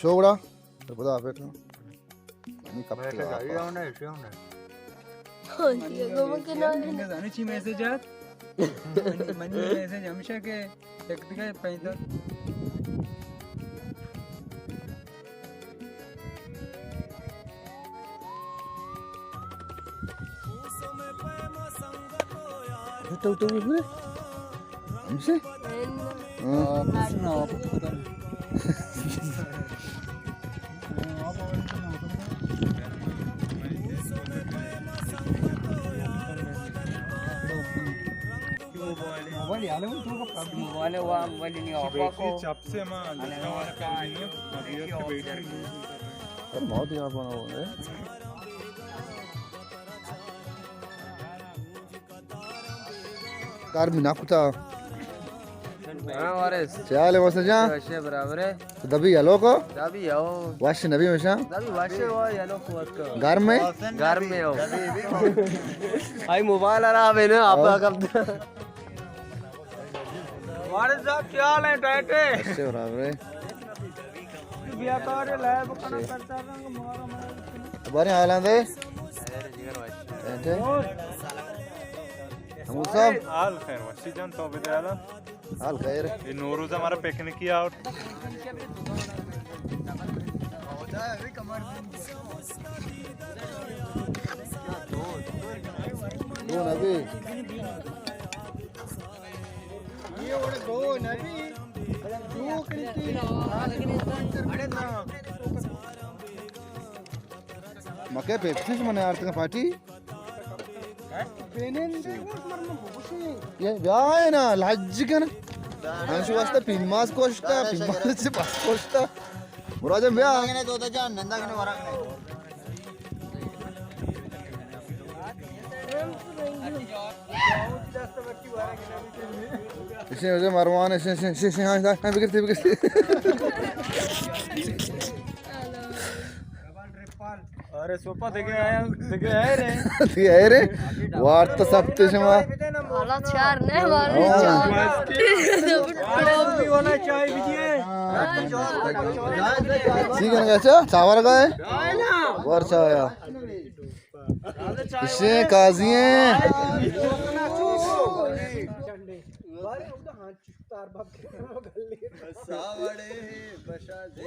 Sobra. Te puedo hacer, ¿no? Ni captura. como que no जाने message आत money message हमेशा के व्यक्ति का पैदा तो भी हमसे ना पता मोबाइल याले वो तो का मोबाइल वो मोबाइल नहीं ऑफर को चप से मां जिसका वाला कंटिन्यू अभी के बैटरी पर बहुत ही आप बना है कार में नाकुता हां वारिस चाले वसे जा वैसे बराबर है दबी हेलो को दबी आओ वाश नबी हमेशा दबी वैसे वो येलो कोट का घर में हो आई मोबाइल आ रहा है ना आप कब वारिस साहब क्या हाल है टाइटे ऐसे बराबर है बिया कर लाइव करना करता रंग मारो बारे हालांदे हम सब हाल खैर वसी जान तो बेदाला हाल खैर ये नौरोज हमारा पिकनिक किया और दो नबी ये ओडे दो नबी दो कृति अरे ना मके पेप्सी मने आरती पार्टी ये व्याय ना लाजिकन अंशु वास्ता पिन्मास कोष्टा पिन्मास से पास कोष्टा मुराजम व्या ने तो जान नंदा के वरा इसे मुझे मरवान इसे हाँ हाँ बिगड़ती अरे सोफा देखे आया रे ठीक है रे वार तो सब ते शमा वाला चार ने वाला चार भी होना चाहिए बिजिए ठीक है ना अच्छा चावल का है वर्षा आया इसे काजी हैं सावड़े बशा दे